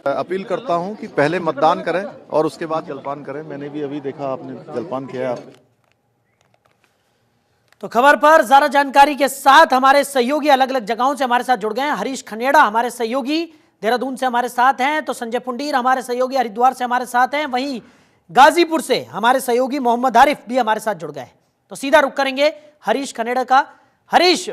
Appeal करता हूं कि पहले मतदान करें और उसके बाद जलपान करें। मैंने भी अभी देखा आपने जलपान किया है। तो खबर पर ज्यादा जानकारी के साथ हमारे सहयोगी अलग अलग जगहों से हमारे साथ जुड़ गए हैं। हरीश खनेड़ा हमारे सहयोगी देहरादून से हमारे साथ हैं, तो संजय पुंडीर हमारे सहयोगी हरिद्वार से हमारे साथ हैं, वहीं गाजीपुर से हमारे सहयोगी मोहम्मद आरिफ भी हमारे साथ जुड़ गए। तो सीधा रुख करेंगे हरीश खनेड़ा का। हरीश,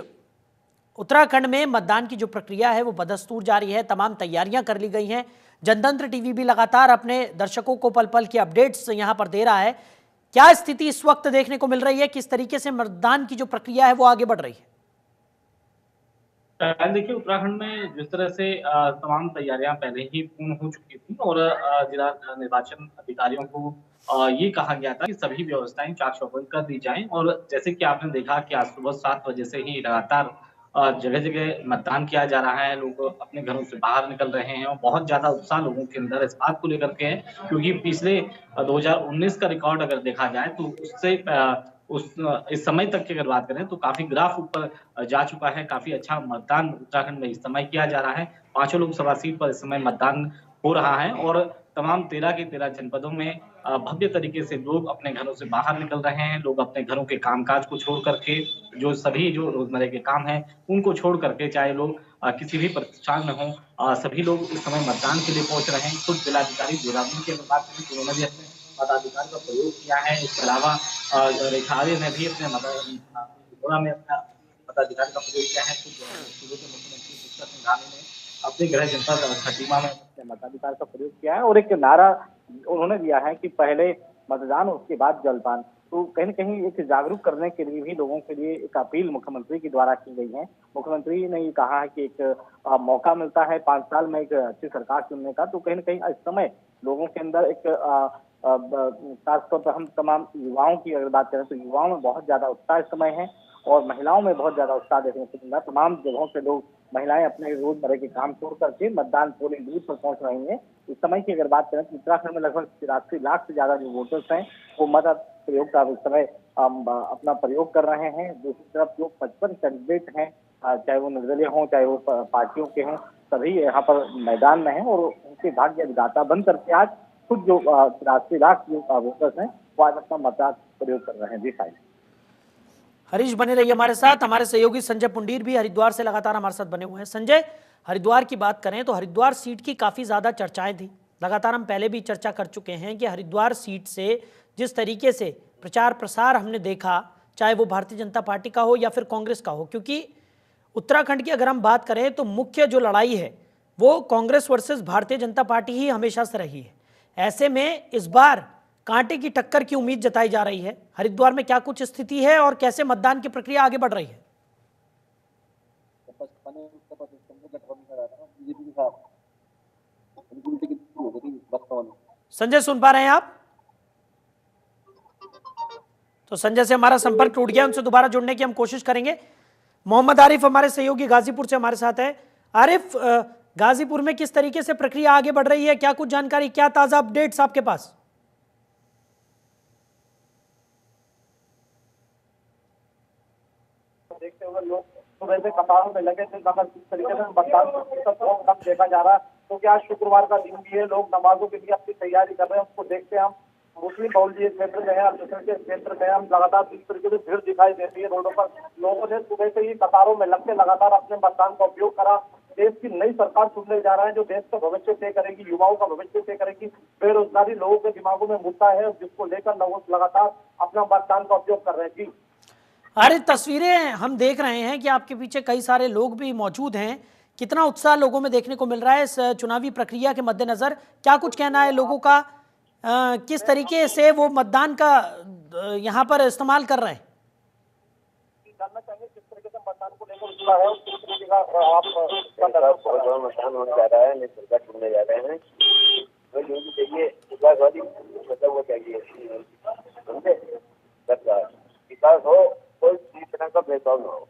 उत्तराखंड में मतदान की जो प्रक्रिया है वो बदस्तूर जारी है, तमाम तैयारियां कर ली गई हैं। जनतंत्र टीवी भी लगातार अपने दर्शकों को पल पल की अपडेट्स यहां पर दे रहा है। क्या स्थिति इस वक्त देखने को मिल रही है, किस तरीके से मतदान की जो प्रक्रिया है वो आगे बढ़ रही है? देखिए, उत्तराखंड में जिस तरह से तमाम तैयारियां पहले ही पूर्ण हो चुकी थी और जिला निर्वाचन अधिकारियों को ये कहा गया था कि सभी व्यवस्थाएं चाक चौबंद कर दी जाएं। और जैसे कि आपने देखा कि आज सुबह 7 बजे से ही लगातार जगह जगह मतदान किया जा रहा है, लोग अपने घरों से बाहर निकल रहे हैं और बहुत ज्यादा उत्साह लोगों के अंदर इस बात को लेकर के है, क्योंकि पिछले 2019 का रिकॉर्ड अगर देखा जाए तो उससे इस समय तक की अगर बात करें तो काफी ग्राफ ऊपर जा चुका है। काफी अच्छा मतदान उत्तराखंड में इस समय किया जा रहा है। 5 लोकसभा सीट पर इस समय मतदान हो रहा है और तमाम 13 के 13 जनपदों में भव्य तरीके से लोग अपने घरों से बाहर निकल रहे हैं। लोग अपने घरों के कामकाज को छोड़ करके, जो रोजमर्रा के काम हैं उनको छोड़ करके, चाहे लोग किसी भी प्रतिष्ठान में हों, सभी लोग इस समय मतदान के लिए पहुंच रहे हैं। खुद जिलाधिकारी देहरादून की अगर बात करें तो उन्होंने भी अपने मताधिकार का प्रयोग किया है। इसके अलावा रेखा आर्य ने भी अपने त्रिपुरा में अपना मताधिकार का प्रयोग किया है। सूबे के मुख्यमंत्री पुष्कर सिंह धामी ने अपने गृह जनपद खटीमा में अपने मताधिकार का प्रयोग किया है और एक नारा उन्होंने दिया है कि पहले मतदान उसके बाद जलपान। तो कहीं न कहीं एक जागरूक करने के लिए भी लोगों के लिए एक अपील मुख्यमंत्री के द्वारा की गई है। मुख्यमंत्री ने ये कहा है कि एक मौका मिलता है 5 साल में एक अच्छी सरकार चुनने का, तो कहीं न कहीं इस समय लोगों के अंदर एक खासतौर पर हम तमाम युवाओं की अगर बात करें तो युवाओं में बहुत ज्यादा उत्साह इस समय है और महिलाओं में बहुत ज्यादा उत्साह देखने को मिल रहा है। तमाम जगहों से लोग, महिलाएं अपने रोजमर्रा के काम छोड़ करके मतदान पोलिंग बूथ पर पहुंच रही हैं। इस समय की अगर बात करें तो उत्तराखंड में लगभग 83 लाख से ज्यादा जो वोटर्स हैं वो मत प्रयोग का इस समय अपना प्रयोग कर रहे हैं। दूसरी तरफ जो 55 कैंडिडेट हैं, चाहे वो निर्दलीय हों चाहे वो पार्टियों के हों, सभी यहाँ पर मैदान में हैं और उनके भाग्य विधाता बन करके आज खुद जो 83 लाख जो वोटर्स हैं वो आज अपना मताधिकार प्रयोग कर रहे हैं। जी साहिब। हरीश बने रहिए हमारे साथ। हमारे सहयोगी संजय पुंडीर भी हरिद्वार से लगातार हमारे साथ बने हुए हैं। संजय, हरिद्वार की बात करें तो हरिद्वार सीट की काफ़ी ज़्यादा चर्चाएं थी। लगातार हम पहले भी चर्चा कर चुके हैं कि हरिद्वार सीट से जिस तरीके से प्रचार प्रसार हमने देखा, चाहे वो भारतीय जनता पार्टी का हो या फिर कांग्रेस का हो, क्योंकि उत्तराखंड की अगर हम बात करें तो मुख्य जो लड़ाई है वो कांग्रेस वर्सेस भारतीय जनता पार्टी ही हमेशा से रही है। ऐसे में इस बार कांटे की टक्कर की उम्मीद जताई जा रही है। हरिद्वार में क्या कुछ स्थिति है और कैसे मतदान की प्रक्रिया आगे बढ़ रही है? संजय, सुन पा रहे हैं आप? तो संजय से हमारा संपर्क टूट गया, उनसे दोबारा जुड़ने की हम कोशिश करेंगे। मोहम्मद आरिफ हमारे सहयोगी गाजीपुर से हमारे साथ है। आरिफ, गाजीपुर में किस तरीके से प्रक्रिया आगे बढ़ रही है, क्या कुछ जानकारी, क्या ताजा अपडेट्स आपके पास? देखते हुए लोग सुबह से कतारों में लगे थे, मगर किस तरीके से मतदान देखा जा रहा है क्योंकि आज शुक्रवार का दिन भी है। लोग नमाजों के लिए अपनी तैयारी कर रहे हैं, उसको देखते हैं। हम मुस्लिम बहुल्य क्षेत्र गए, अमृतसर के क्षेत्र गए, हम लगातार जिस तरीके से भीड़ दिखाई देती है रोडों पर, लोगों ने सुबह से ही कतारों में लगकर लगातार अपने मतदान का उपयोग करा। देश की नई सरकार चुनने जा रहा है जो देश का भविष्य तय करेगी, युवाओं का भविष्य तय करेगी। बेरोजगारी लोगों के दिमागों में मुद्दा है जिसको लेकर लोग लगातार अपना मतदान का उपयोग कर रहे हैं। जी, अरे, तस्वीरें हम देख रहे हैं कि आपके पीछे कई सारे लोग भी मौजूद हैं। कितना उत्साह लोगों में देखने को मिल रहा है इस चुनावी प्रक्रिया के मद्देनजर, क्या कुछ कहना है लोगों का? किस तरीके से वो मतदान का यहाँ पर इस्तेमाल कर रहे हैं? जानना चाहेंगे किस तरीके से मतदान को लेकर जुड़ा है और किस तरीके का आप मतदान होने जा रहा है, सरकार चुनने जा रहे हैं। तो जो भी देखिए मतलब वो चाहिए समझे, विकास हो, कोई किसी तरह का भेदभाव न हो।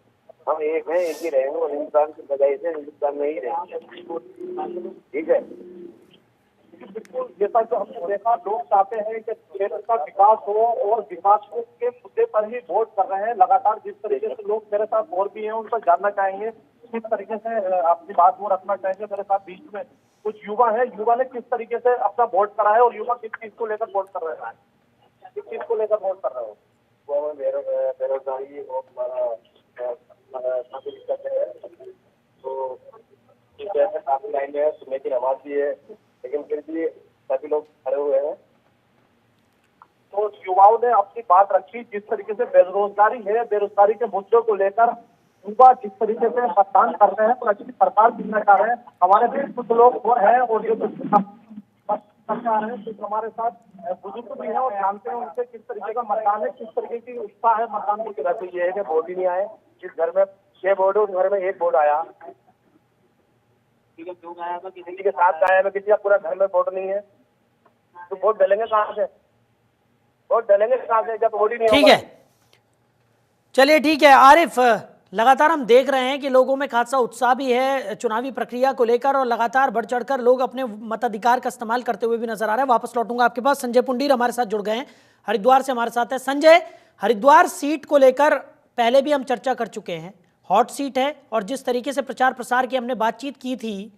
हम एक हैं, एक ही रहेंगे और हिंदुस्तान की बजाय से हिंदुस्तान में ही रहेंगे। ठीक है, बिल्कुल। जैसा कि हमने देखा, लोग चाहते हैं कि देश का विकास हो और विकास के मुद्दे पर ही वोट कर रहे हैं लगातार। जिस तरीके से लोग मेरे साथ और भी हैं, उनका जानना चाहेंगे किस तरीके से अपनी बात वो रखना चाहेंगे मेरे साथ बीच में। कुछ युवा है, युवा ने किस तरीके से अपना वोट करा है और युवा किस चीज को लेकर वोट कर रहा है, किस चीज को लेकर वोट कर रहे हो? वो बेरोजगारी और काफी दिक्कत है, तो इस वजह से काफी लाइन है, सुनने की नमाज भी है, लेकिन फिर भी सभी लोग खड़े हुए हैं। तो युवाओं ने अपनी बात रखी, जिस तरीके से बेरोजगारी है, बेरोजगारी के मुद्दों को लेकर युवा जिस तरीके से मतदान कर रहे हैं और अच्छी सरकार चुनना चाह रहे हैं। हमारे देश कुछ लोग और हैं और जो सरकार है, कुछ हमारे साथ बुजुर्ग भी हैं और जानते हैं उनसे किस तरीके का मतदान है, किस तरीके की उत्साह है मतदान को लेकर। ये है कि वोट ही नहीं आए, जिस घर में 6 वोट है उस घर में 1 वोट आया, किसी के साथ आया में किसी का पूरा घर में वोट नहीं है, तो वोट डालेंगे कहाँ से? वोट डालेंगे कहाँ से जब वोट ही नहीं? ठीक है, चलिए ठीक है आरिफ, लगातार हम देख रहे हैं कि लोगों में खासा उत्साह भी है चुनावी प्रक्रिया को लेकर और लगातार बढ़ चढ़कर लोग अपने मताधिकार का इस्तेमाल करते हुए भी नजर आ रहे हैं। वापस लौटूंगा आपके पास। संजय पुंडीर हमारे साथ जुड़ गए हैं, हरिद्वार से हमारे साथ है। संजय, हरिद्वार सीट को लेकर पहले भी हम चर्चा कर चुके हैं, हॉट सीट है और जिस तरीके से प्रचार प्रसार की हमने बातचीत की थी,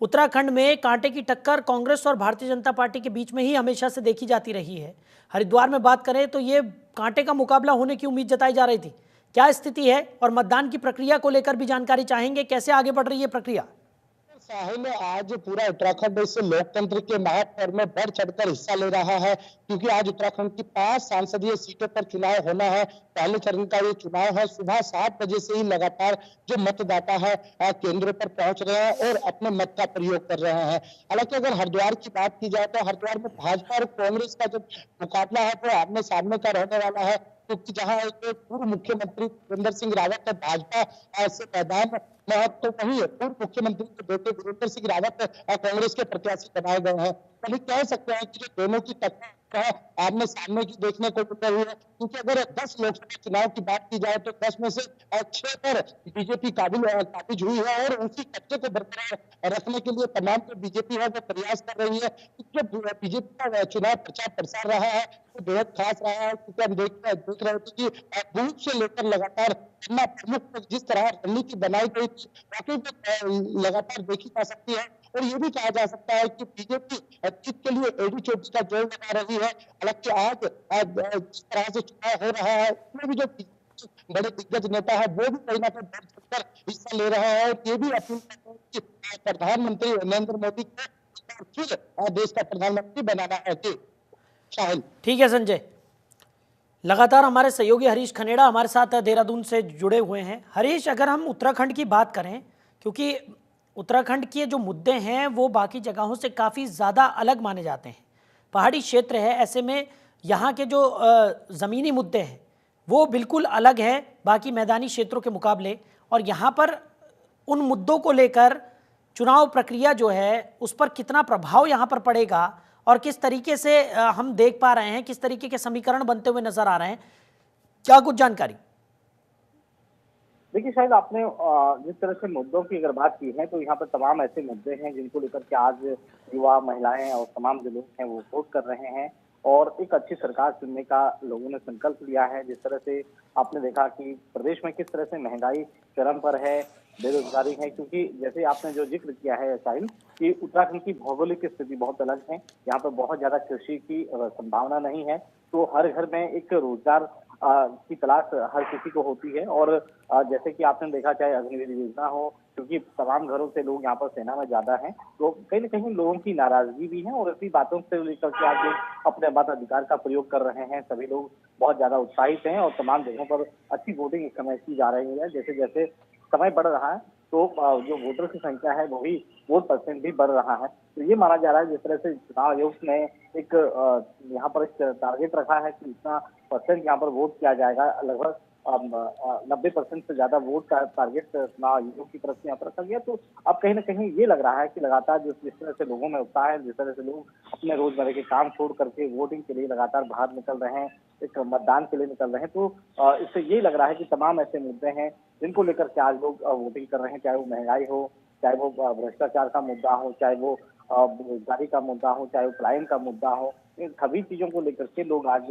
उत्तराखंड में कांटे की टक्कर कांग्रेस और भारतीय जनता पार्टी के बीच में ही हमेशा से देखी जाती रही है। हरिद्वार में बात करें तो ये कांटे का मुकाबला होने की उम्मीद जताई जा रही थी, क्या स्थिति है? और मतदान की प्रक्रिया को लेकर भी जानकारी चाहेंगे, कैसे आगे बढ़ रही है प्रक्रिया? साहिल, आज पूरा उत्तराखंड इस लोकतंत्र के महापर्व में बढ़ चढ़कर हिस्सा ले रहा है, क्योंकि आज उत्तराखंड की 5 संसदीय सीटों पर चुनाव होना है। पहले चरण का ये चुनाव है। सुबह 7 बजे से ही लगातार जो मतदाता है केंद्र पर पहुंच रहे हैं और अपने मत का प्रयोग कर रहे हैं। हालांकि अगर हरिद्वार की बात की जाए तो हरिद्वार में भाजपा और कांग्रेस का जो मुकाबला है वो आमने सामने का रहने वाला है, क्योंकि जहां एक पूर्व मुख्यमंत्री त्रिवेंद्र सिंह रावत ने भाजपा से मैदान में, तो वही पूर्व मुख्यमंत्री के बेटे वीरेंद्र सिंह रावत कांग्रेस के प्रत्याशी बनाए गए हैं। कभी कह सकते हैं कि जो दोनों की टक्कर आमने सामने की देखने को मिल रही है, क्योंकि अगर 10 लोकसभा चुनाव की बात की जाए तो 10 में से 6 पर बीजेपी काबिज हुई है और उसी कब्जे को बरकरार रखने के लिए तमाम जो बीजेपी है वो प्रयास कर रही है। जो बीजेपी का चुनाव प्रचार प्रसार रहा है वो बेहद खास रहा है, क्योंकि हम देख रहे थे कि बूथ से लेकर लगातार प्रमुख जिस तरह रणनीति बनाई गई थी वाकई लगातार देखी जा सकती है। और ये भी कहा जा सकता है कि बीजेपी जीत के लिए एडी चोटी का जोर लगा रही है। हालांकि आज जिस तरह से चुनाव हो रहा है उसमें भी जो बड़े दिग्गज नेता है वो भी कहीं ना कहीं बढ़ चढ़कर हिस्सा ले रहा है और ये भी अपील कर रहे हैं कि प्रधानमंत्री नरेंद्र मोदी को फिर देश का प्रधानमंत्री बनाना है। शाहिल, ठीक है संजय, लगातार हमारे सहयोगी हरीश खनेड़ा हमारे साथ देहरादून से जुड़े हुए हैं। हरीश, अगर हम उत्तराखंड की बात करें, क्योंकि उत्तराखंड के जो मुद्दे हैं वो बाकी जगहों से काफ़ी ज़्यादा अलग माने जाते हैं, पहाड़ी क्षेत्र है, ऐसे में यहाँ के जो ज़मीनी मुद्दे हैं वो बिल्कुल अलग है बाकी मैदानी क्षेत्रों के मुकाबले, और यहाँ पर उन मुद्दों को लेकर चुनाव प्रक्रिया जो है उस पर कितना प्रभाव यहाँ पर पड़ेगा और किस तरीके से हम देख पा रहे हैं, किस तरीके के समीकरण बनते हुए नजर आ रहे हैं, क्या कुछ जानकारी? देखिए शायद आपने जिस तरह से मुद्दों की अगर बात की है तो यहाँ पर तमाम ऐसे मुद्दे हैं जिनको लेकर के आज युवा, महिलाएं और तमाम जो लोग हैं वो वोट कर रहे हैं और एक अच्छी सरकार चुनने का लोगों ने संकल्प लिया है। जिस तरह से आपने देखा कि प्रदेश में किस तरह से महंगाई चरम पर है, बेरोजगारी है, क्योंकि जैसे आपने जो जिक्र किया है साहिल कि उत्तराखंड की भौगोलिक स्थिति बहुत अलग है, यहाँ पर बहुत ज्यादा कृषि की संभावना नहीं है, तो हर घर में एक रोजगार की तलाश हर किसी को होती है। और जैसे कि आपने देखा चाहे अग्निवीर योजना हो, क्योंकि तमाम घरों से लोग यहाँ पर सेना में ज्यादा हैं, तो कहीं न कहीं लोगों की नाराजगी भी है और इसी बातों से लेकर के आज लोग अपने मताधिकार का प्रयोग कर रहे हैं। सभी लोग बहुत ज्यादा उत्साहित हैं और तमाम जगहों पर अच्छी वोटिंग इस समय की जा रही है। जैसे जैसे समय बढ़ रहा है तो जो वोटर की संख्या है वो भी वोट परसेंट भी बढ़ रहा है। तो ये माना जा रहा है जिस तरह से चुनाव आयोग ने एक यहाँ पर एक टारगेट रखा है कि इतना परसेंट यहाँ पर वोट किया जाएगा, लगभग 90% से ज्यादा वोट का टारगेट चुनाव आयोग की तरफ से यहाँ पर रखा गया। तो अब कहीं ना कहीं ये लग रहा है कि लगातार जिस तरह से लोगों में उत्साह है, जिस तरह से लोग अपने रोजमर्रा के काम छोड़ करके वोटिंग के लिए लगातार बाहर निकल रहे हैं, एक मतदान के लिए निकल रहे हैं, तो इससे ये लग रहा है कि तमाम ऐसे मुद्दे हैं जिनको लेकर के आज लोग वोटिंग कर रहे हैं, चाहे वो महंगाई हो, चाहे वो भ्रष्टाचार का मुद्दा हो, चाहे वो बेरोजगारी का मुद्दा हो, चाहे वो पलायन का मुद्दा हो, इन सभी चीजों को लेकर के लोग आज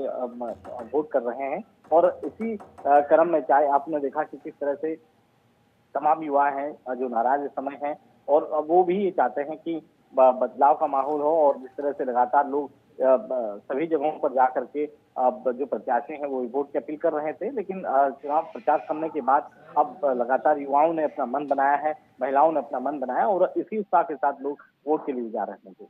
वोट कर रहे हैं। और इसी क्रम में चाहे आपने देखा कि किस तरह से तमाम युवा हैं जो नाराज इस समय हैं और वो भी ये चाहते हैं कि बदलाव का माहौल हो और जिस तरह से लगातार लोग सभी जगहों पर जा करके अब जो प्रत्याशी हैं वो वोट की अपील कर रहे थे, लेकिन चुनाव प्रचार करने के बाद अब लगातार युवाओं ने अपना मन बनाया है, महिलाओं ने अपना मन बनाया और इसी उत्साह के साथ लोग वोट के लिए जा रहे हैं।